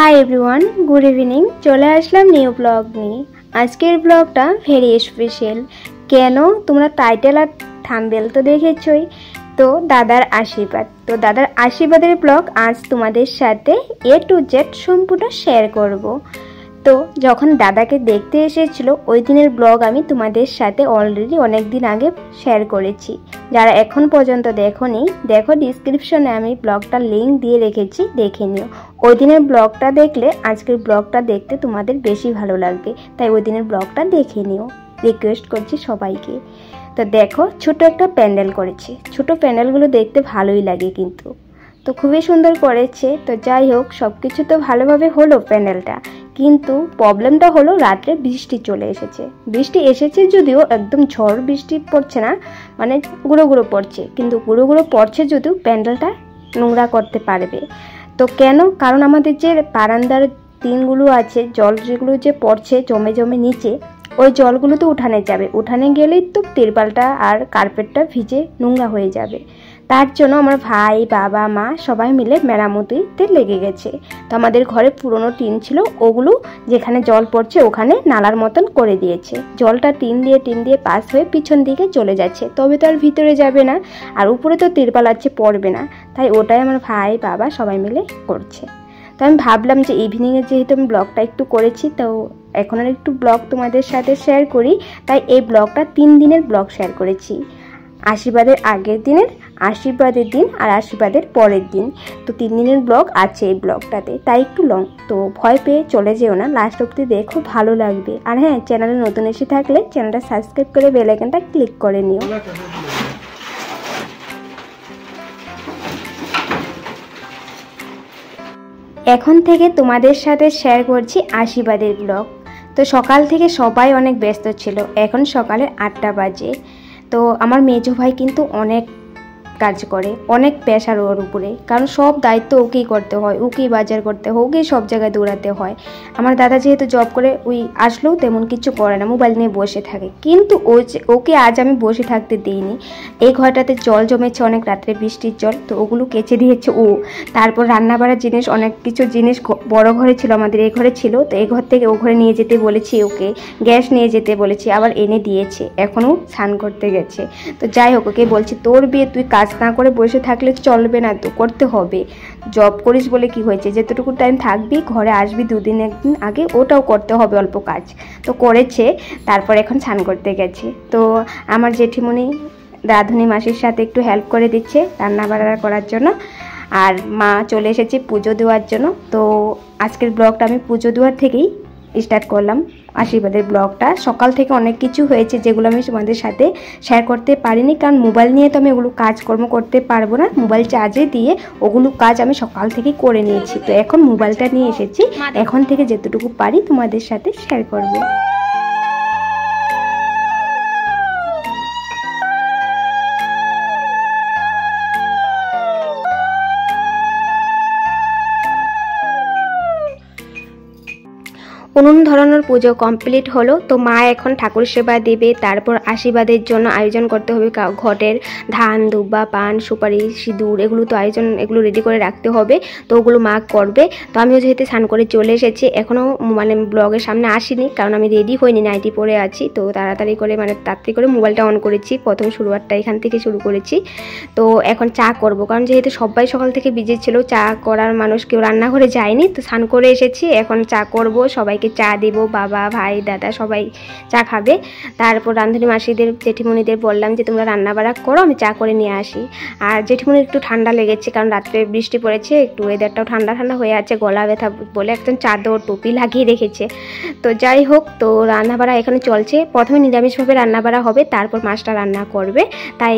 High everyone good evening चले आसलाम new blog निये। आजकेर ब्लगटा भेरी स्पेशल। केनो तोमरा टाइटेल और थाम्बनेल तो देखेछोई। तो दादार आशीर्वाद, तो दादार आशीर्वादेर ब्लग आज तुम्हादेर साथे ए टू जेड सम्पूर्ण शेयर करब। तो जखन दादाके देखते एसेछिलो ओई दिनेर ब्लग आमी तुम्हादेर साथे अलरेडी अनेक दिन आगे शेयर करेछि। যারা এখন পর্যন্ত দেখোনি দেখো ডেসক্রিপশনে আমি ব্লগটার লিংক দিয়ে রেখেছি, দেখে নিও। ওই দিনের ব্লগটা দেখলে আজকের ব্লগটা দেখতে তোমাদের বেশি ভালো লাগবে, তাই ওই দিনের ব্লগটা দেখে নিও, রিকোয়েস্ট করছি সবাইকে। তো দেখো ছোট একটা প্যান্ডেল করেছে, ছোট প্যান্ডেলগুলো দেখতে ভালোই লাগে কিন্তু, তো খুবই সুন্দর করেছে। তো যাই হোক সব কিছু তো ভালোভাবে হলো প্যান্ডেলটা, কিন্তু প্রবলেমটা হলো রাত্রে বৃষ্টি চলে এসেছে। বৃষ্টি এসেছে যদিও একদম ঝড় বৃষ্টি পড়ছে না, মানে গুঁড়ো গুঁড়ো পড়ছে, কিন্তু গুঁড়ো গুঁড়ো পড়ছে যদিও প্যান্ডেলটা নোংরা করতে পারবে। তো কেন? কারণ আমাদের যে বারান্দার টিনগুলো আছে, জল যেগুলো যে পড়ছে জমে জমে নিচে, ওই জলগুলো তো উঠানে যাবে, উঠানে গেলেই তো তিরপালটা আর কার্পেটটা ভিজে নোংরা হয়ে যাবে। তার জন্য আমার ভাই বাবা মা সবাই মিলে মেরামতিতে লেগে গেছে। তো আমাদের ঘরে পুরনো টিন ছিল, ওগুলো যেখানে জল পড়ছে ওখানে নালার মতন করে দিয়েছে। জলটা টিন দিয়ে পাস হয়ে পিছন দিকে চলে যাচ্ছে, তবে তো আর ভিতরে যাবে না, আর উপরে তো তিরপাল আছে পড়বে না, তাই ওটাই আমার ভাই বাবা সবাই মিলে করছে। তো আমি ভাবলাম যে ইভিনিংয়ে যেহেতু আমি ব্লগটা একটু করেছি, তো এখন আর একটু ব্লগ তোমাদের সাথে শেয়ার করি, তাই এই ব্লগটা 3 দিনের ব্লগ শেয়ার করেছি। আশীর্বাদের আগের দিনের, আশীর্বাদের দিন আর আশীর্বাদের পরের দিন, তো 3 দিনের ব্লগ আছে এই ব্লগটাতে, তাই একটু লং। তো ভয় পেয়ে চলে যেও না, লাস্ট অবধি দেখো, ভালো লাগবে। আর হ্যাঁ, চ্যানেলে নতুন এসে থাকলে চ্যানেলটা সাবস্ক্রাইব করে বেল আইকনটা ক্লিক করে নিও। এখন থেকে তোমাদের সাথে শেয়ার করছি আশীর্বাদের ব্লগ। তো সকাল থেকে সবাই অনেক ব্যস্ত ছিল, এখন সকালে 8টা বাজে। তো আমার মেজো ভাই কিন্তু অনেক কাজ করে, অনেক প্রেশার ওর উপরে, কারণ সব দায়িত্ব ওকেই করতে হয়, ওকেই বাজার করতে হয়, ওকেই সব জায়গায় দৌড়াতে হয়। আমার দাদা যেহেতু জব করে, ওই আসলেও তেমন কিছু করে না, মোবাইল নিয়ে বসে থাকে, কিন্তু ওকে আজ আমি বসে থাকতে দিইনি। এই ঘরটাতে জল জমেছে অনেক, রাত্রে বৃষ্টির জল, তো ওগুলো কেচে দিয়েছে ও। তারপর রান্না বাড়ার জিনিস, অনেক কিছু জিনিস বড় ঘরে ছিল, আমাদের এই ঘরে ছিল, তো এই ঘর থেকে ও ঘরে নিয়ে যেতে বলেছি ওকে, গ্যাস নিয়ে যেতে বলেছি, আবার এনে দিয়েছে, এখনও স্নান করতে গেছে। তো যাই হোক, ওকে বলছি তোর বিয়ে তুই কাজ না করে বসে থাকলে চলবে না, তো করতে হবে। জব করিস বলে কি হয়েছে, যেতটুকু টাইম থাকবি ঘরে আসবি 2 দিন 1 দিন আগে, ওটাও করতে হবে অল্প কাজ। তো করেছে, তারপর এখন স্নান করতে গেছে। তো আমার জেঠিমণি রাধুনি মাসির সাথে একটু হেল্প করে দিচ্ছে রান্না বান্না করার জন্য, আর মা চলে এসেছে পুজো দেওয়ার জন্য। তো আজকের ব্লগটা আমি পুজো দেওয়ার থেকেই স্টার্ট করলাম। আশীর্বাদের ব্লগটা সকাল থেকে অনেক কিছু হয়েছে যেগুলো আমি তোমাদের সাথে শেয়ার করতে পারিনি, কারণ মোবাইল নিয়ে তো আমি ওগুলো কাজকর্ম করতে পারবো না, মোবাইল চার্জে দিয়ে ওগুলো কাজ আমি সকাল থেকে করে নিয়েছি। তো এখন মোবাইলটা নিয়ে এসেছি, এখন থেকে যেতটুকু পারি তোমাদের সাথে শেয়ার করব। উনুন ধরানোর পুজো কমপ্লিট হলো। তো মা এখন ঠাকুর সেবা দেবে, তারপর আশীর্বাদের জন্য আয়োজন করতে হবে ঘটের ধান দুব্বা পান সুপারি সিঁদুর, এগুলো তো আয়োজন, এগুলো রেডি করে রাখতে হবে, তো ওগুলো মা করবে। তো আমিও যেহেতু স্নান করে চলে এসেছি, এখনও মানে ব্লগের সামনে আসিনি, কারণ আমি রেডি হইনি, নাইটি পরে আছি। তো তাড়াতাড়ি করে মোবাইলটা অন করেছি, প্রথম শুরুয়ারটা এখান থেকে শুরু করেছি। তো এখন চা করব, কারণ যেহেতু সবাই সকাল থেকে বিজি ছিল, চা করার মানুষ কেউ রান্নাঘরে যায়নি, তো স্নান করে এসেছি, এখন চা করব, সবাইকে চা দেব, বাবা ভাই দাদা সবাই চা খাবে। তারপর রাঁধুনি মাসিদের জেঠিমণিদের বললাম যে তোমরা রান্না বাড়া করো, আমি চা করে নিয়ে আসি। আর জেঠিমণির একটু ঠান্ডা লেগেছে, কারণ রাত্রে বৃষ্টি পড়েছে, একটু ওয়েদারটাও ঠান্ডা ঠান্ডা হয়ে আছে, গলা ব্যথা বলে একজন চাদর টুপি লাগিয়ে রেখেছে। তো যাই হোক, তো রান্না বাড়া এখানে চলছে। প্রথমে নিরামিষভাবে রান্না বাড়া হবে, তারপর মাছটা রান্না করবে, তাই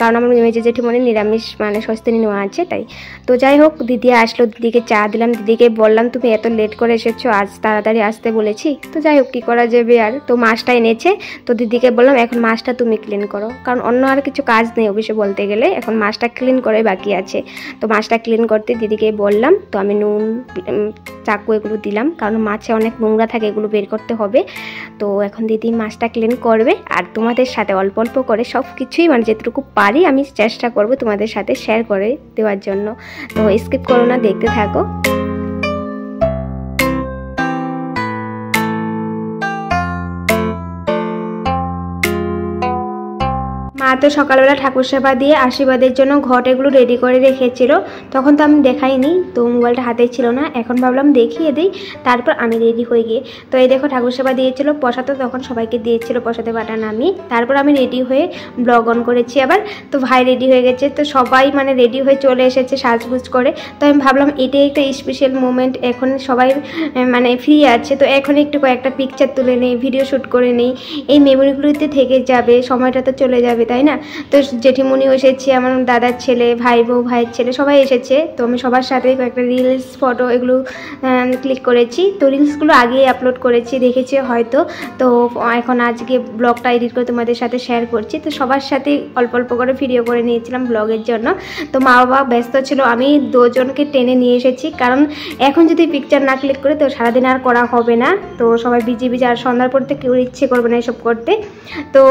কারণ আমার মেজে জেঠিমণি নিরামিষ মানে স্বস্তিনী নেওয়া আছে, তাই। তো যাই হোক, দিদি আসলো, দিদিকে চা দিলাম, দিদিকে বললাম তুমি এত লেট করে এসেছো, আজ তাড়াতাড়ি আসতে বলেছি। তো যাই হোক, কী করা যাবে আর। তো মাছটা এনেছে, তো দিদিকে বললাম এখন মাছটা তুমি ক্লিন করো, কারণ অন্য আর কিছু কাজ নেই অবশ্যই বলতে গেলে, এখন মাছটা ক্লিন করে বাকি আছে। তো মাছটা ক্লিন করতে দিদিকে বললাম, তো আমি নুন চাকু এগুলো দিলাম, কারণ মাছে অনেক নোংরা থাকে, এগুলো বের করতে হবে। তো এখন দিদি মাছটা ক্লিন করবে, আর তোমাদের সাথে অল্প অল্প করে সব কিছুই মানে যেটুকু পারি আমি চেষ্টা করব তোমাদের সাথে শেয়ার করে দেওয়ার জন্য। তো স্কিপ করো না, দেখতে থাকো। তো সকালবেলা ঠাকুর সেবা দিয়ে আশীর্বাদের জন্য ঘট এগুলো রেডি করে রেখেছিল, তখন তো আমি দেখাইনি, তো মোবাইলটা হাতে ছিল না, এখন ভাবলাম দেখিয়ে দিই, তারপর আমি রেডি হয়ে গিয়ে তো এই দেখো ঠাকুর সেবা দিয়েছিল, প্রসাদ তো তখন সবাইকে দিয়েছিল, প্রসাদে বাটা নামি, তারপর আমি রেডি হয়ে ব্লগ অন করেছি আবার। তো ভাই রেডি হয়ে গেছে, তো সবাই মানে রেডি হয়ে চলে এসেছে সাজগুজ করে। তো আমি ভাবলাম এটাই একটা স্পেশাল মোমেন্ট, এখন সবাই মানে ফ্রি আছে, তো এখন একটু কয়েকটা পিকচার তুলে নেই, ভিডিও শ্যুট করে নেই, এই মেমোরিগুলোতে থেকে যাবে, সময়টা তো চলে যাবে, তাই না? তো জেঠিমণিও এসেছে, আমার দাদার ছেলে, ভাই বউ, ভাইয়ের ছেলে সবাই এসেছে, তো আমি সবার সাথে কয়েকটা রিলস ফটো এগুলো ক্লিক করেছি। তো রিলসগুলো আগেই আপলোড করেছি, দেখেছি হয়তো, তো এখন আজকে ব্লগটা এডিট করে তোমাদের সাথে শেয়ার করছি। তো সবার সাথে অল্প অল্প করে ভিডিও করে নিয়েছিলাম ব্লগের জন্য। তো মা বাবা ব্যস্ত ছিল, আমি দুজনকে টেনে নিয়ে এসেছি, কারণ এখন যদি পিকচার না ক্লিক করে তো সারাদিন আর করা হবে না, তো সবাই বিজি বিজি, আর সন্ধ্যার পর তো কেউ ইচ্ছে করবে না এসব করতে। তো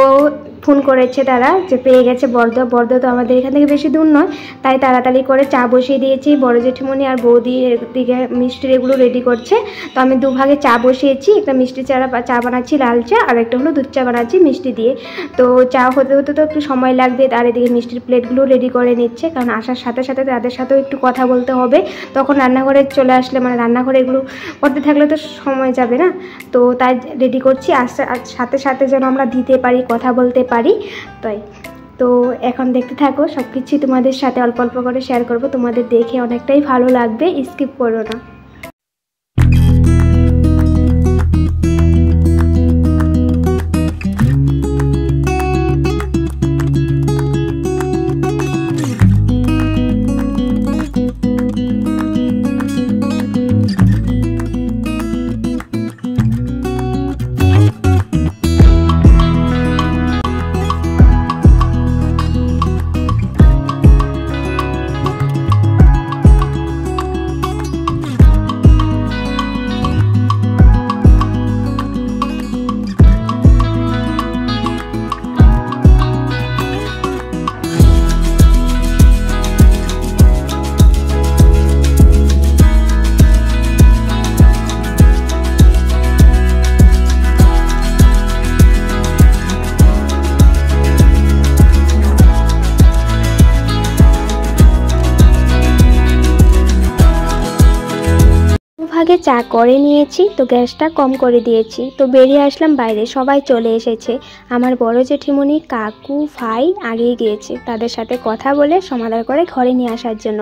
ফোন করেছে তারা যে পেয়ে গেছে বর্দা, বর্দা তো আমাদের এখান থেকে বেশি দূর নয়, তাই তাড়াতাড়ি করে চা বসিয়ে দিয়েছি। বড় জেঠিমণি আর বৌদি দিকে মিষ্টির এগুলো রেডি করছে, তো আমি দুভাগে চা বসিয়েছি, একটা মিষ্টি চা বানাচ্ছি লাল চা, আর একটা হলো দুধ চা বানাচ্ছি মিষ্টি দিয়ে। তো চা হতে হতে তো একটু সময় লাগবে, আর এদিকে মিষ্টির প্লেটগুলো রেডি করে নিচ্ছে, কারণ আসার সাথে সাথে তাদের সাথেও একটু কথা বলতে হবে, তখন রান্নাঘরে চলে আসলে মানে রান্নাঘরে এগুলো করতে থাকলে তো সময় যাবে না, তো তাই রেডি করছি, সাথে সাথে যেন আমরা দিতে পারি, কথা বলতে পারি, তাই। তো এখন দেখতে থাকো, সব কিছুই তোমাদের সাথে অল্প অল্প করে শেয়ার করব, তোমাদের দেখে অনেকটাই ভালো লাগবে, স্কিপ করো না। ভাগে চা করে নিয়েছি, তো গ্যাসটা কম করে দিয়েছি, তো বেরিয়ে আসলাম বাইরে, সবাই চলে এসেছে, আমার বড় জেঠিমণি, কাকু, ভাই আগিয়ে গিয়েছে, তাদের সাথে কথা বলে সমাধান করে ঘরে নিয়ে আসার জন্য।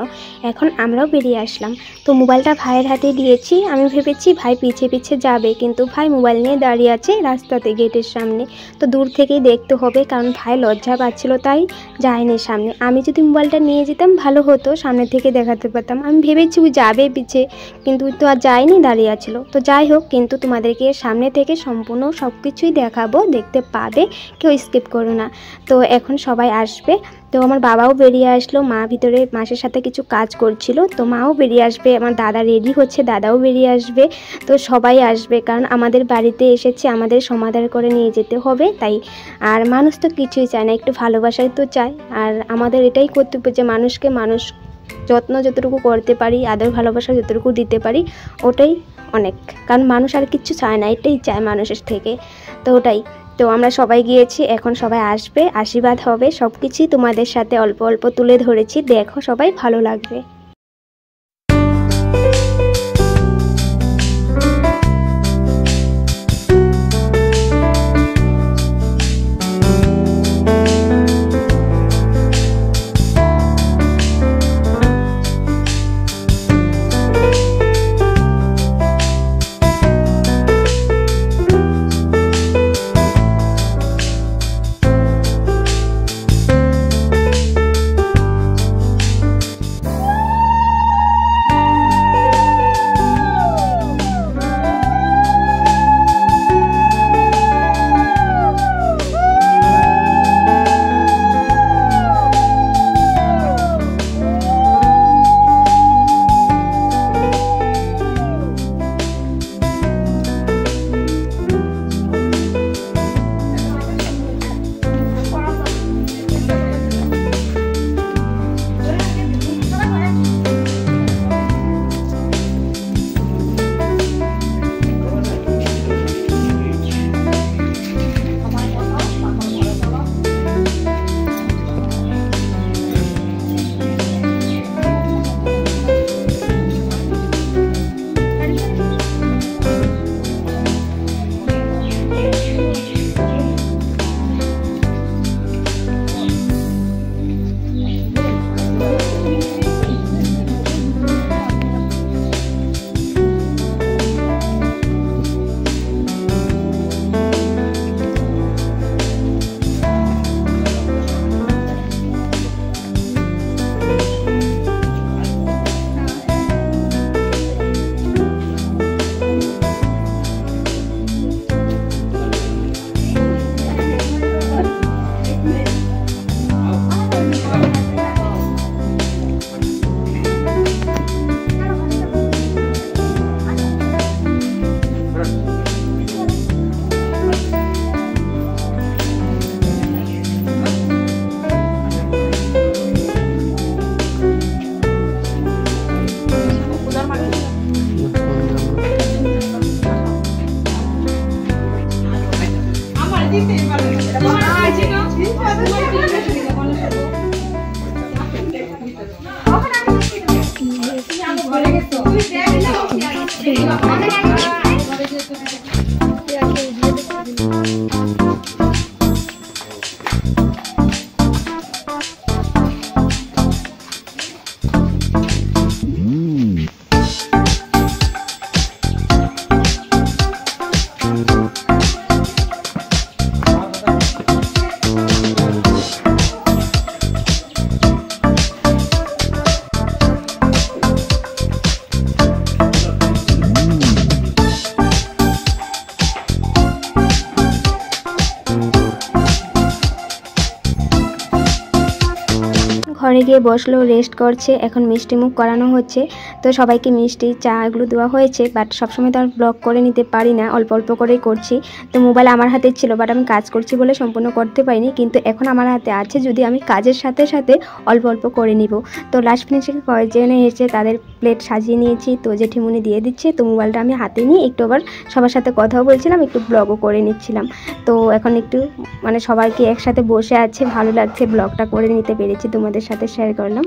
এখন আমরাও বেরিয়ে আসলাম, তো মোবাইলটা ভাইয়ের হাতে দিয়েছি, আমি ভেবেছি ভাই পিছে পিছে যাবে, কিন্তু ভাই মোবাইল নিয়ে দাঁড়িয়ে আছে রাস্তাতে গেটের সামনে, তো দূর থেকেই দেখতে হবে, কারণ ভাই লজ্জা পাচ্ছিল তাই যায়নি সামনে। আমি যদি মোবাইলটা নিয়ে যেতাম ভালো হতো, সামনে থেকে দেখাতে পারতাম, আমি ভেবেছি ও যাবে পিছে, কিন্তু তো আর যায়নি, দাঁড়িয়ে আছিল। তো যাই হোক, কিন্তু তোমাদেরকে সামনে থেকে সম্পূর্ণ সব কিছুই দেখাবো, দেখতে পাবে, কেউ স্কিপ করো না। তো এখন সবাই আসবে, তো আমার বাবাও বেরিয়ে আসলো, মা ভিতরে মাসের সাথে কিছু কাজ করছিল, তো মাও বেরিয়ে আসবে, আমার দাদা রেডি হচ্ছে, দাদাও বেরিয়ে আসবে, তো সবাই আসবে, কারণ আমাদের বাড়িতে এসেছে, আমাদের সমাধান করে নিয়ে যেতে হবে, তাই। আর মানুষ তো কিছুই চায় না, একটু ভালোবাসাই তো চায়, আর আমাদের এটাই কর্তব্য যে মানুষকে মানুষ যত্ন যতটুকু করতে পারি, আদর ভালোবাসা যতটুকু দিতে পারি, ওটাই অনেক, কারণ মানুষ আর কিচ্ছু চায় না, এটাই চায় মানুষের থেকে, তো ওটাই। তো আমরা সবাই গিয়েছি, এখন সবাই আসবে, আশীর্বাদ হবে, সব কিছুই তোমাদের সাথে অল্প অল্প তুলে ধরেছি, দেখো সবাই ভালো লাগবে। ঘরে গিয়ে বসলো, রেস্ট করছে। এখন মিষ্টি মুখ করানো হচ্ছে, তো সবাইকে মিষ্টি চা এগুলো দেওয়া হয়েছে। বাট সবসময় তো আর ব্লগ করে নিতে পারি না, অল্প অল্প করেই করছি। তো মোবাইল আমার হাতে ছিল, বাট আমি কাজ করছি বলে সম্পূর্ণ করতে পারিনি। কিন্তু এখন আমার হাতে আছে, যদি আমি কাজের সাথে সাথে অল্প অল্প করে নিব। তো লাস্ট ফিনিশে কয়েকজনে এসে তাদের প্লেট সাজিয়ে নিয়েছি, তো জেঠিমুনি দিয়ে দিচ্ছে। তো মোবাইলটা আমি হাতে নিয়ে একটু আবার সবার সাথে কথাও বলছিলাম, একটু ব্লগও করে নিচ্ছিলাম। তো এখন একটু মানে সবাইকে একসাথে বসে আছে, ভালো লাগছে, ব্লগটা করে নিতে পেরেছি, তোমাদের সাথে শেয়ার করলাম।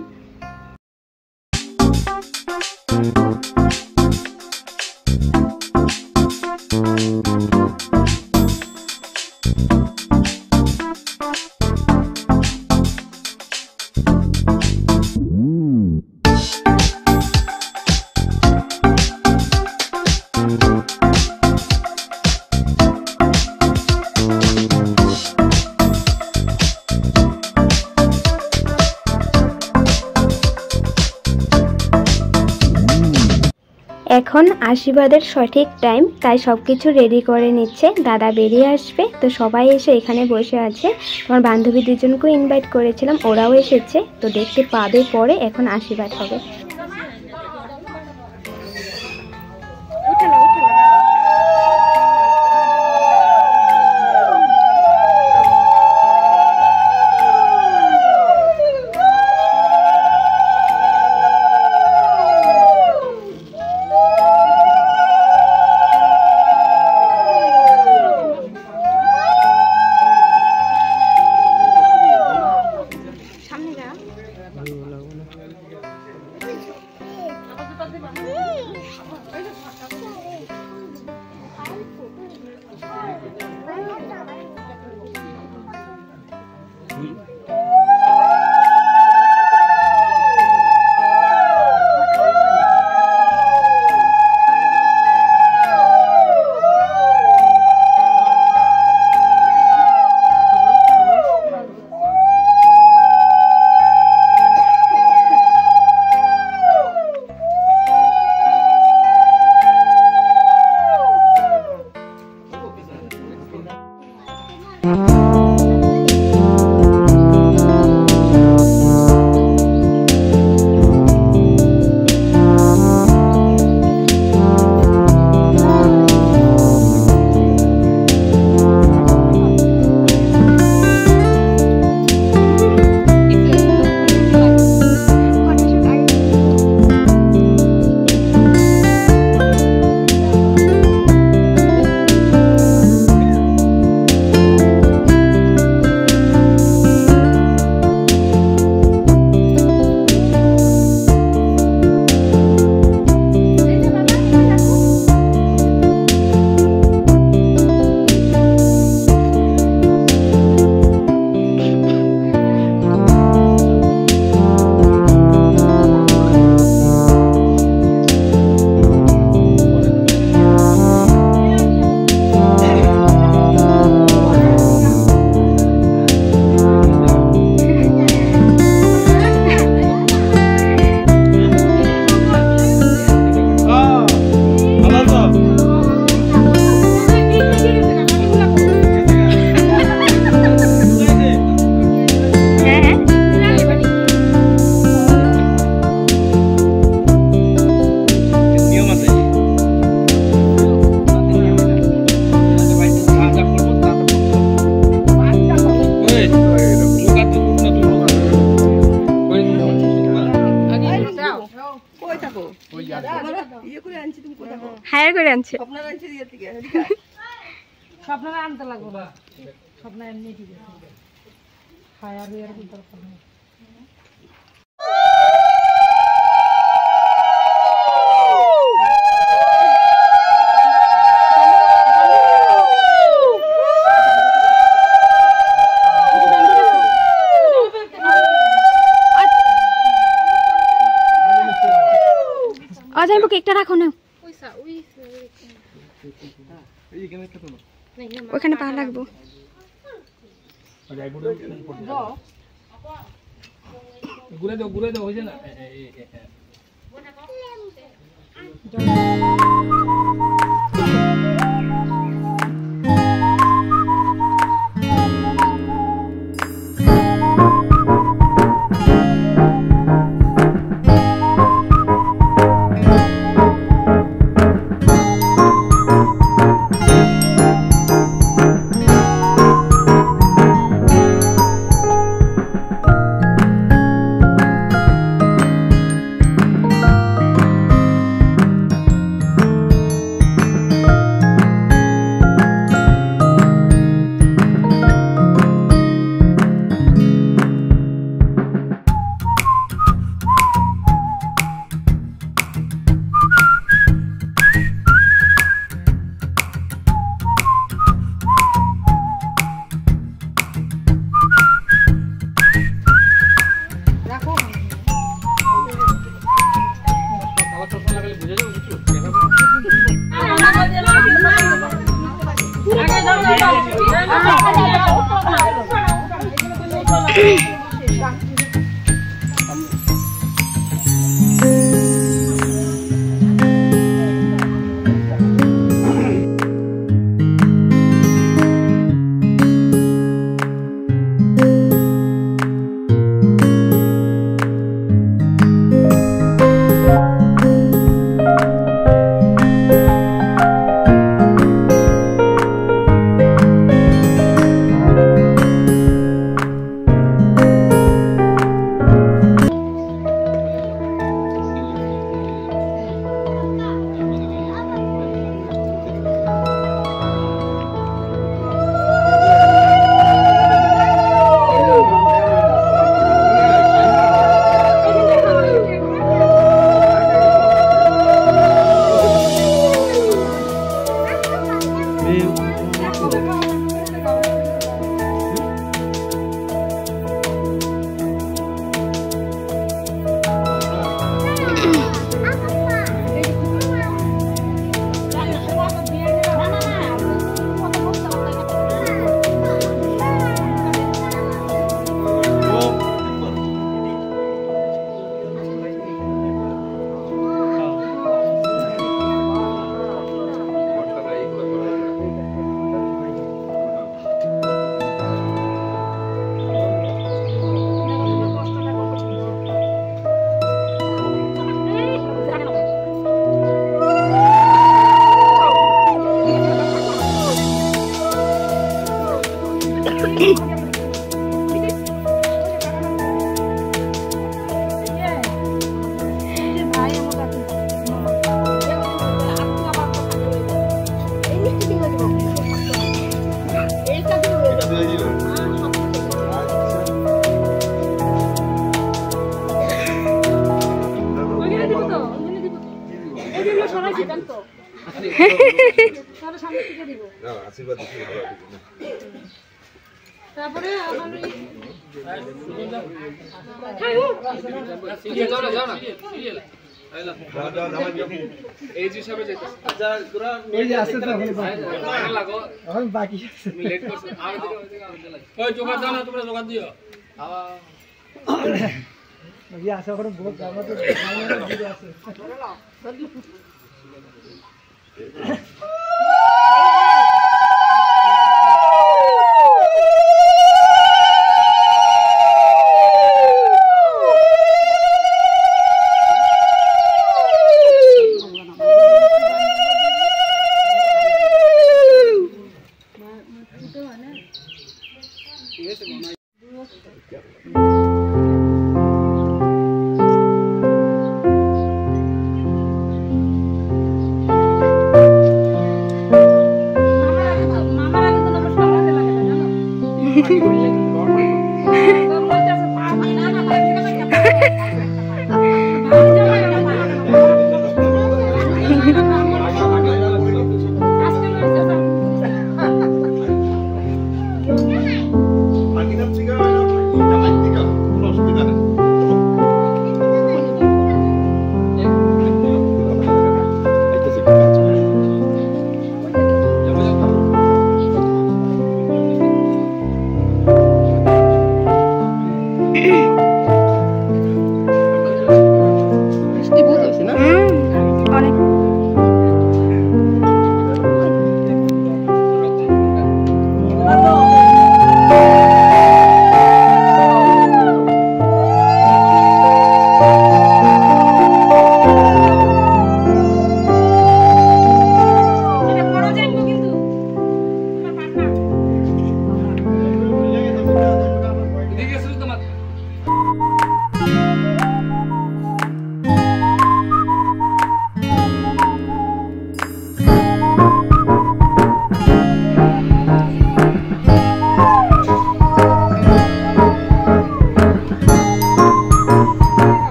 এখন আশীর্বাদের সঠিক টাইম, তাই সব কিছু রেডি করে নিচ্ছে। দাদা বেরিয়ে আসবে, তো সবাই এসে এখানে বসে আছে। আমার বান্ধবী দুজনকেও ইনভাইট করেছিলাম, ওরাও এসেছে, তো দেখতে পাবে পরে। এখন আশীর্বাদ হবে। হায়ার করে আনছে স্বপ্নারা আনতে লাগবে স্বপ্না এমনি ঠিক আছে হায়ার অজাইব কেকটা রাখো না ওখানে পা লাগবো ঘুরে দাও হয়েছে না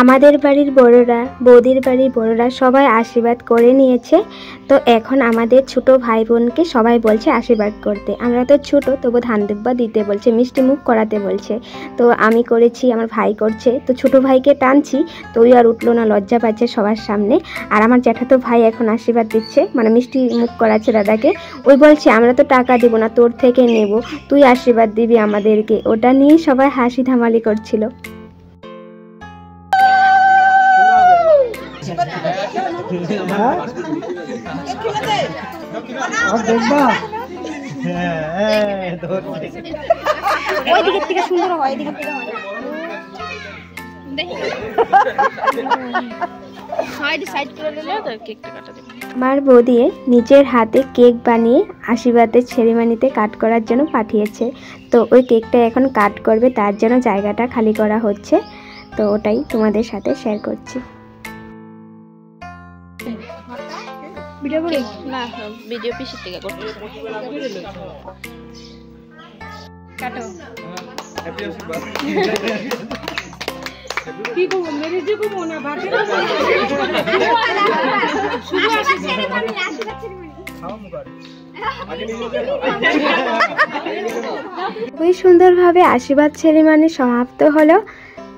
আমাদের বাড়ির বড়রা, বৌদির বাড়ির বড়রা সবাই আশীর্বাদ করে নিয়েছে। তো এখন আমাদের ছোট ভাই বোনকে সবাই বলছে আশীর্বাদ করতে। আমরা তো ছোট, তবু ধান দুব্বা দিতে বলছে, মিষ্টি মুখ করাতে বলছে। তো আমি করেছি, আমার ভাই করছে। তো ছোট ভাইকে টানছি, তো ওই আর উঠলো না, লজ্জা পাচ্ছে সবার সামনে। আর আমার জ্যাঠাতো ভাই এখন আশীর্বাদ দিচ্ছে, মানে মিষ্টি মুখ করাচ্ছে দাদাকে। ওই বলছে আমরা তো টাকা দিব না, তোর থেকে নেব, তুই আশীর্বাদ দিবি আমাদেরকে। ওটা নিয়ে সবাই হাসি ধামালি করছিল। আমার বৌদি নিজের হাতে কেক বানিয়ে আশীর্বাদের সেরেমনিতে কাট করার জন্য পাঠিয়েছে। তো ওই কেকটা এখন কাট করবে, তার জন্য জায়গাটা খালি করা হচ্ছে। তো ওটাই তোমাদের সাথে শেয়ার করছি। ভিডিও পিসের থেকে করতে কাটো কি করব মেরে যে করব না ভাতে শুধু খুবই সুন্দরভাবে আশীর্বাদ সেরেমনি সমাপ্ত হলো।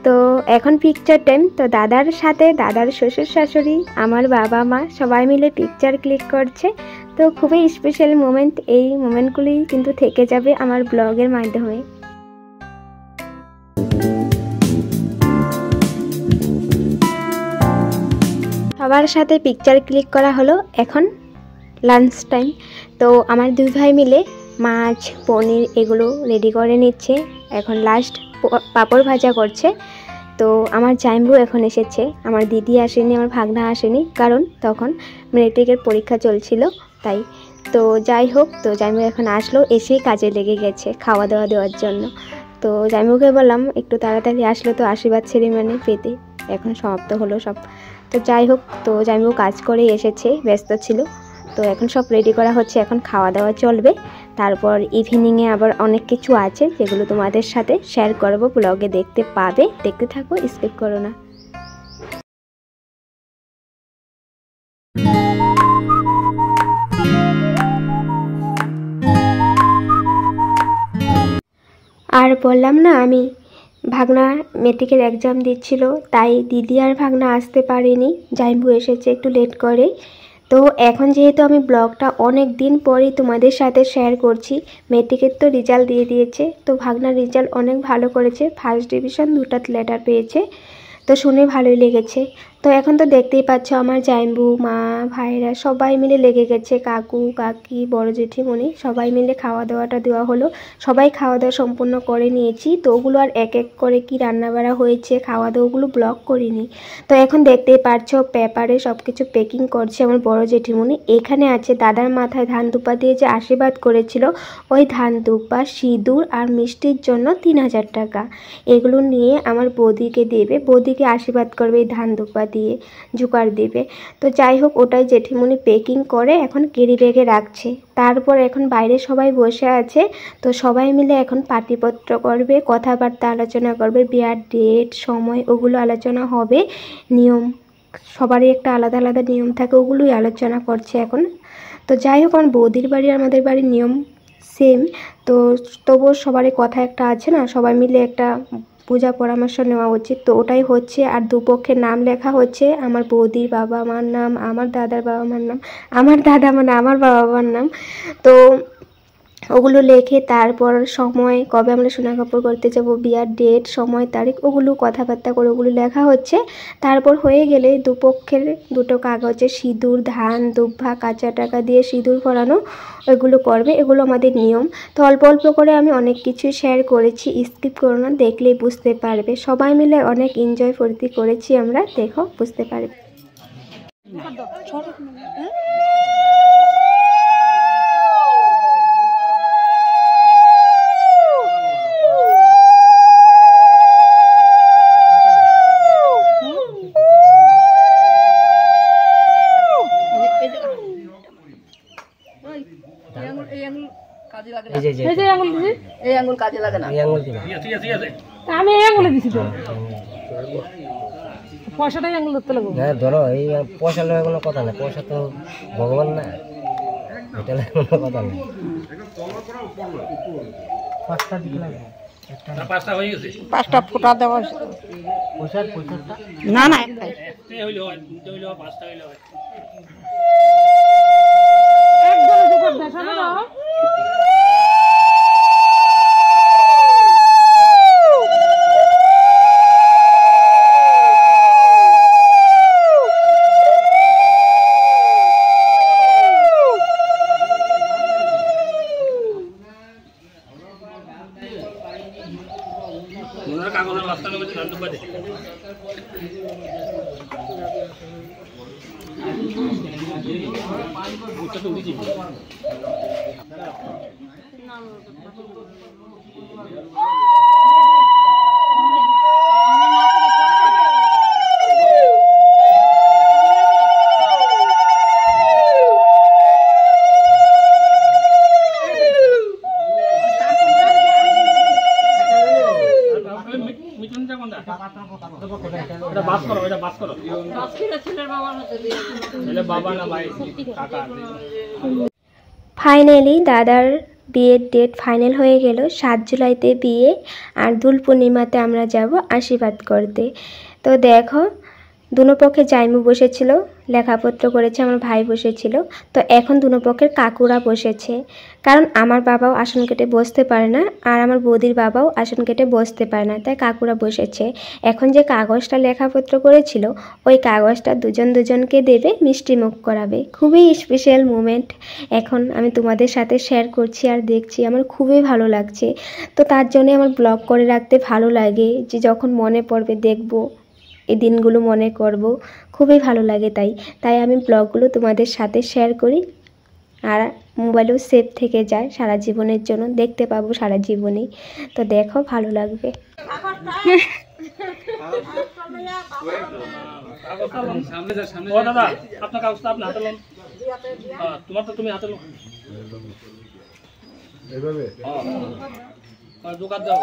তো এখন পিকচার টাইম। তো দাদার সাথে দাদার শ্বশুর শাশুড়ি, আমার বাবা মা সবাই মিলে পিকচার ক্লিক করছে। তো খুবই স্পেশাল মোমেন্ট, এই মোমেন্টগুলি কিন্তু থেকে যাবে আমার ব্লগের মাধ্যমে। সবার সাথে পিকচার ক্লিক করা হলো। এখন লাঞ্চ টাইম। তো আমার দুই ভাই মিলে মাছ, পনির এগুলো রেডি করে নিচ্ছে। এখন লাস্ট পাঁপড় ভাজা করছে। তো আমার জাইম্বু এখন এসেছে, আমার দিদি আসেনি, আমার ভাগনা আসেনি, কারণ তখন মেট্রিকের পরীক্ষা চলছিল তাই। তো যাই হোক, তো জাইম্বু এখন আসলো, এসেই কাজে লেগে গেছে খাওয়া দাওয়া দেওয়ার জন্য। তো জাইম্বুকে বললাম একটু তাড়াতাড়ি আসলো তো আশীর্বাদ সেরেমনি পেতে। এখন সমাপ্ত হলো সব। তো যাই হোক, তো জাইম্বু কাজ করে এসেছে, ব্যস্ত ছিল। তো এখন সব রেডি করা হচ্ছে, এখন খাওয়া দাওয়া চলবে। তারপর ইভিনিংয়ে আবার অনেক কিছু আছে যেগুলো তোমাদের সাথে শেয়ার করব, ব্লগে দেখতে পাবে। দেখতে থাকো, স্কিপ করো না। আর বললাম না, আমি ভাগনা মেট্রিকের এক্সাম দিচ্ছিল, তাই দিদি আর ভাগনা আসতে পারেনি, জাইম্বু এসেছে একটু লেট করে। তো এখন যেহেতু আমি ব্লগটা অনেক দিন পরেই তোমাদের সাথে শেয়ার করছি, মেট্রিকের তো রেজাল্ট দিয়ে দিয়েছে। তো ভাগনার রেজাল্ট অনেক ভালো করেছে, ফার্স্ট ডিভিশন, 2টা লেটার পেয়েছে। তো শুনে ভালোই লেগেছে। তো এখন তো দেখতেই পাচ্ছ আমার জাইম্বু, মা, ভাইরা সবাই মিলে লেগে গেছে, কাকু কাকি, বড় জেঠিমণি সবাই মিলে খাওয়া দাওয়াটা দেওয়া হলো। সবাই খাওয়া দাওয়া সম্পূর্ণ করে নিয়েছি। তো ওগুলো আর এক এক করে কি রান্নাবাড়া হয়েছে, খাওয়া দাওয়াগুলো ব্লগ করিনি। তো এখন দেখতেই পাচ্ছ পেপারে সব কিছু প্যাকিং করছে আমার বড় জেঠিমণি। এখানে আছে দাদার মাথায় ধান দুপা দিয়ে যে আশীর্বাদ করেছিল, ওই ধান দুপা, সিঁদুর আর মিষ্টির জন্য 3000 টাকা। এগুলো নিয়ে আমার বৌদিকে দেবে, বৌদিকে আশীর্বাদ করবে এই ধান দুপা দিয়ে, জোগাড় দিবে। তো যাই হোক, ওটাই জেঠিমণি প্যাকিং করে এখন ক্যারি ব্যাগে রাখছে। তারপর এখন বাইরে সবাই বসে আছে। তো সবাই মিলে এখন পাটিপত্র করবে, কথাবার্তা আলোচনা করবে, বিয়ার ডেট, সময় ওগুলো আলোচনা হবে। নিয়ম সবারই একটা আলাদা আলাদা নিয়ম থাকে, ওগুলোই আলোচনা করছে এখন। তো যাই হোক, আমার বৌদির বাড়ি আর আমাদের বাড়ির নিয়ম সেম। তো তবুও সবারই কথা একটা আছে না, সবাই মিলে একটা পূজা পরামর্শ নেওয়া উচিত। তো ওটাই হচ্ছে। আর দুপক্ষের নাম লেখা হচ্ছে, আমার বৌদির বাবা মার নাম, আমার দাদার বাবা মার নাম, আমার দাদা মানে আমার বাবা মার নাম। তো ওগুলো লেখে তারপর সময়, কবে আমরা সোনা কাপড় করতে যাব, বিয়ার ডেট, সময়, তারিখ, ওগুলো কথাবার্তা করে ওগুলো লেখা হচ্ছে। তারপর হয়ে গেলে দুপক্ষের 2টো কাগজে সিঁদুর, ধান দুব্বা, কাঁচা টাকা দিয়ে সিঁদুর পরানো, ওইগুলো করবে। এগুলো আমাদের নিয়ম। তো অল্প অল্প করে আমি অনেক কিছু শেয়ার করেছি, স্কিপ করো না, দেখলেই বুঝতে পারবে। সবাই মিলে অনেক এনজয় ফুর্তি করেছি আমরা, দেখো বুঝতে পারবে। এই আঙুল কাজে লাগে না, ঠিক আছে আমি এই আঙুলে দিছি তো। পয়সাটাই আঙুল ধরতে লাগবো। হ্যাঁ ধরো, এই পয়সা লয় কোনো কথা না, পয়সা তো ভগবান না, এটা লয় কোনো কথা না। 5টা দিকে লাগবে, 5টা হয়ে গেছে, 5টা ফোঁটা দেওয়া পয়সাটা না না একটাই হইলো 5টা হইলো। একদম জোগাড় দেখানো দাও। কাগজের মাঝখানে বলছে নাম ঢুকা দে। ফাইনালি দাদার বিয়ের ডেট ফাইনাল হয়ে গেল। 7 জুলাইতে বিয়ে, আর দোল পূর্ণিমাতে আমরা যাব আশীর্বাদ করতে। তো দেখো দুনো পক্ষে জাইমু বসেছিল, লেখাপত্র করেছে, আমার ভাই বসেছিল। তো এখন দুনো পক্ষের কাকুরা বসেছে, কারণ আমার বাবাও আসন কেটে বসতে পারে না, আর আমার বৌদির বাবাও আসন কেটে বসতে পারে না, তাই কাকুরা বসেছে। এখন যে কাগজটা লেখাপত্র করেছিল, ওই কাগজটা দুজনকে দেবে, মিষ্টি মুখ করাবে। খুবই স্পেশাল মুমেন্ট এখন আমি তোমাদের সাথে শেয়ার করছি আর দেখছি, আমার খুবই ভালো লাগছে। তো তার জন্য আমার ব্লগ করে রাখতে ভালো লাগে, যে যখন মনে পড়বে দেখবো, এই দিনগুলো মনে করব, খুবই ভালো লাগে। তাই আমি ব্লগগুলো তোমাদের সাথে শেয়ার করি, আর মোবাইলেও সেভ থেকে যায় সারা জীবনের জন্য, দেখতে পাবো সারা জীবনেই। তো দেখো, ভালো লাগবে। দাদা আপনার কাগজটা আপনি হাতে লোন, তোমার তো তুমি হাতে লোন দোকান দাও।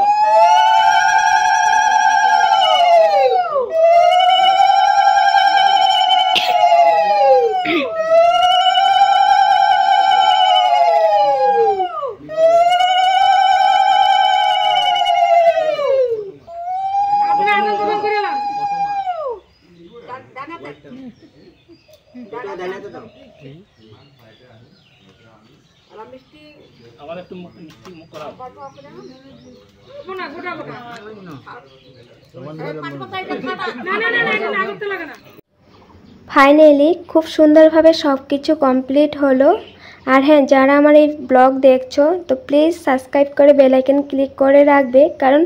আমার একটু মিষ্টি মুখ করাও। ফাইনালি খুব সুন্দরভাবে সব কিছু কমপ্লিট হলো। আর হ্যাঁ, যারা আমার এই ব্লগ দেখছো, তো প্লিজ সাবস্ক্রাইব করে বেল আইকন ক্লিক করে রাখবে, কারণ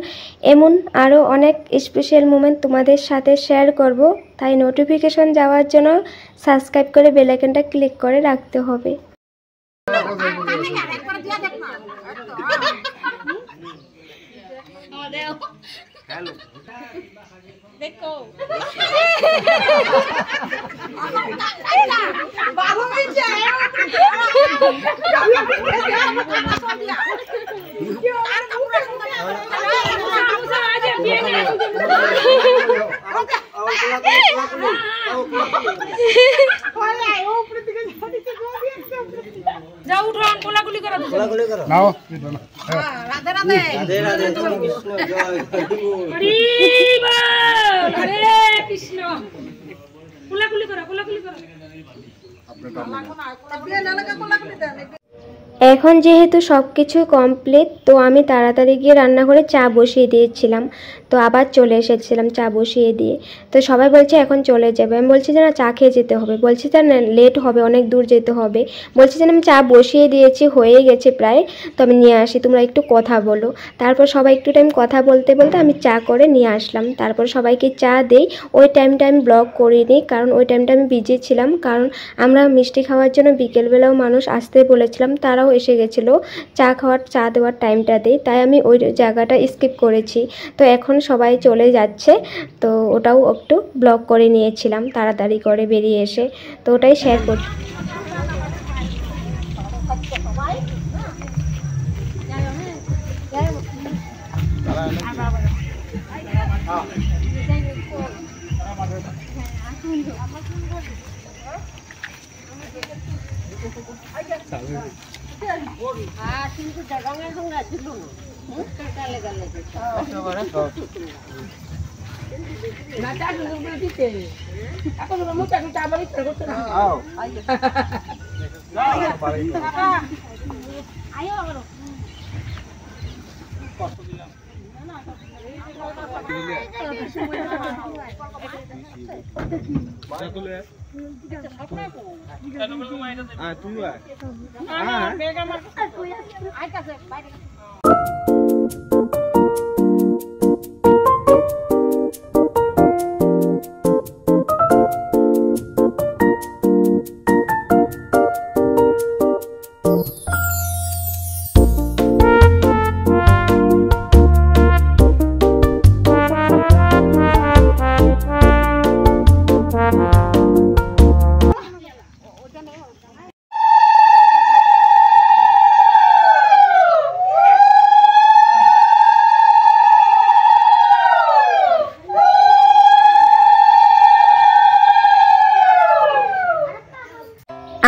এমন আরও অনেক স্পেশাল মোমেন্ট তোমাদের সাথে শেয়ার করব। তাই নোটিফিকেশন যাওয়ার জন্য সাবস্ক্রাইব করে বেল আইকনটা ক্লিক করে রাখতে হবে। দেখো যাও উঠো, কোলাকুলি করো, কোলাকুলি করো নাও। রাধে রাধে রাধে রাধে কৃষ্ণ জয় হরি বল হরে কৃষ্ণ। কোলাকুলি করো, কোলাকুলি করো। এখন যেহেতু সব কিছু কমপ্লিট, তো আমি তাড়াতাড়ি গিয়ে রান্নাঘরে চা বসিয়ে দিয়েছিলাম। তো আবার চলে এসেছিলাম চা বসিয়ে দিয়ে। তো সবাই বলছে এখন চলে যাবে, আমি বলছি যে না, চা খেয়ে যেতে হবে। বলছি যে না, লেট হবে, অনেক দূর যেতে হবে। বলছি যে আমি চা বসিয়ে দিয়েছি, হয়ে গেছে প্রায়, তো আমি নিয়ে আসি, তোমরা একটু কথা বলো। তারপর সবাই একটু টাইম কথা বলতে বলতে আমি চা করে নিয়ে আসলাম। তারপর সবাইকে চা দেই। ওই টাইমটা আমি ব্লগ করিনি, কারণ ওই টাইমটা আমি বিজি ছিলাম, কারণ আমরা মিষ্টি খাওয়ার জন্য বিকেলবেলাও মানুষ আসতে বলেছিলাম, তারাও এসে গেছিলো। চা দেওয়ার টাইমটা দেই, তাই আমি ওই জায়গাটা স্কিপ করেছি। তো এখন সবাই চলে যাচ্ছে, তো ওটাও একটু ব্লগ করে নিয়েছিলাম তাড়াতাড়ি করে বেরিয়ে এসে, তো ওটাই শেয়ার করছি।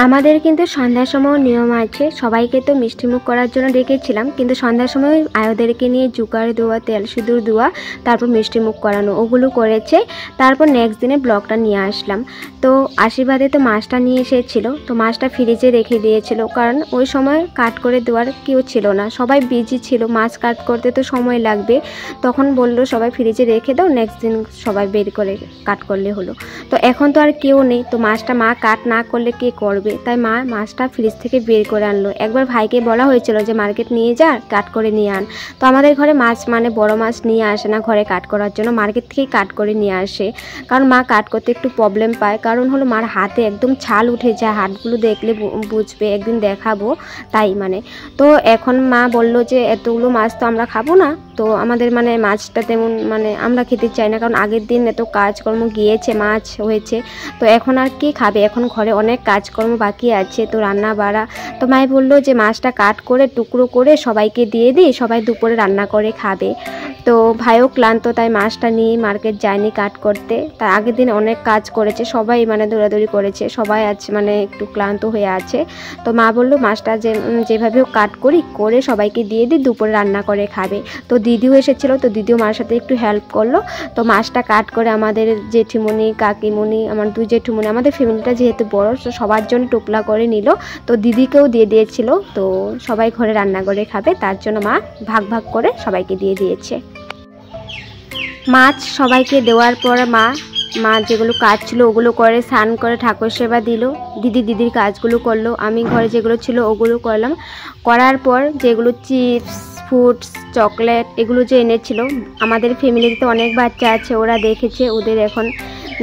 আমাদের কিন্তু সন্ধ্যার সময় নিয়ম আছে, সবাইকে তো মিষ্টিমুখ করার জন্য ডেকেছিলাম, কিন্তু সন্ধ্যার সময় আয়োদেরকে নিয়ে জুকার দেওয়া, তেল সিঁদুর দেওয়া, তারপর মিষ্টিমুখ করানো, ওগুলো করেছে। তারপর নেক্সট দিনে ব্লগটা নিয়ে আসলাম। তো আশীর্বাদে তো মাছটা নিয়ে এসেছিল, তো মাছটা ফ্রিজে রেখে দিয়েছিল, কারণ ওই সময় কাট করে দেওয়ার কেউ ছিল না, সবাই বিজি ছিল, মাছ কাট করতে তো সময় লাগবে। তখন বললো সবাই ফ্রিজে রেখে দাও, নেক্সট দিন সবাই বের করে কাট করলে হলো। তো এখন তো আর কেউ নেই, তো মাছটা মা কাট না করলে কে করবে, তাই মা মাছটা ফ্রিজ থেকে বের করে আনলো। একবার ভাইকে বলা হয়েছিল যে মার্কেট নিয়ে যা, কাট করে নিয়ে আন। তো আমাদের ঘরে মাছ মানে বড় মাছ নিয়ে আসে না ঘরে কাট করার জন্য, মার্কেট থেকেই কাট করে নিয়ে আসে, কারণ মা কাট করতে একটু প্রবলেম পায়। কারণ হলো মার হাতে একদম ছাল উঠে যায়, হাতগুলো দেখলে বুঝবে, একদিন দেখাবো তাই মানে। তো এখন মা বললো যে এতগুলো মাছ তো আমরা খাবো না, তো আমাদের মানে মাছটা তেমন মানে আমরা খেতে চাই না, কারণ আগের দিন এত কাজকর্ম গিয়েছে, মাছ হয়েছে, তো এখন আর কি খাবে, এখন ঘরে অনেক কাজকর্ম বাকি আছে, তো রান্না বাড়া। তো মাই বললো যে মাছটা কাট করে টুকরো করে সবাইকে দিয়ে দিই, সবাই দুপুরে রান্না করে খাবে। তো ভাইও ক্লান্ত, তাই মাছটা নিয়ে মার্কেট যায়নি কাট করতে, তার আগের দিন অনেক কাজ করেছে, সবাই মানে দৌড়াদৌড়ি করেছে, সবাই আছে মানে একটু ক্লান্ত হয়ে আছে। তো মা বললো মাছটা যেভাবেও কাট করে সবাইকে দিয়ে দিই, দুপুরে রান্না করে খাবে। তো দিদিও এসেছিলো, তো দিদিও মার সাথে একটু হেল্প করলো। তো মাছটা কাট করে আমাদের জেঠিমণি, কাকিমণি, আমার দুই জেঠিমণি, আমাদের ফ্যামিলিটা যেহেতু বড়, তো সবার জন্য টোপলা করে নিল, তো দিদিকেও দিয়ে দিয়েছিল। তো সবাই ঘরে রান্না করে খাবে, তার জন্য মা ভাগ ভাগ করে সবাইকে দিয়ে দিয়েছে। মাছ সবাইকে দেওয়ার পর মা যেগুলো কাজ ছিল ওগুলো করে, স্নান করে ঠাকুর সেবা দিল, দিদির কাজগুলো করলো, আমি ঘরে যেগুলো ছিল ওগুলো করলাম। করার পর যেগুলো চিপস, ফ্রুটস, চকলেট এগুলো যে এনেছিল, আমাদের ফ্যামিলিতে অনেক বাচ্চা আছে, ওরা দেখেছে, ওদের এখন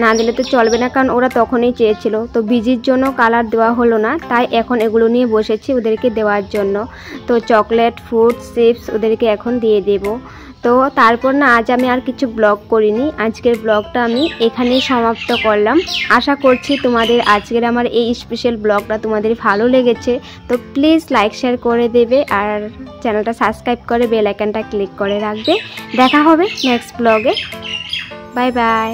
না দিলে তো চলবে না, কারণ ওরা তখনই চেয়েছিল। তো বিজির জন্য কালার দেওয়া হলো না, তাই এখন এগুলো নিয়ে বসেছি ওদেরকে দেওয়ার জন্য। তো চকলেট, ফ্রুটস, চিপস ওদেরকে এখন দিয়ে দেব। তো তারপর না আজ আমি আর কিছু ব্লগ করিনি, আজকের ব্লগটা আমি এখানেই সমাপ্ত করলাম। আশা করছি তোমাদের আজকের আমার এই স্পেশাল ব্লগটা তোমাদের ভালো লেগেছে। তো প্লিজ লাইক শেয়ার করে দেবে, আর চ্যানেলটা সাবস্ক্রাইব করে বেল আইকনটা ক্লিক করে রাখবে। দেখা হবে নেক্সট ব্লগে। Bye bye.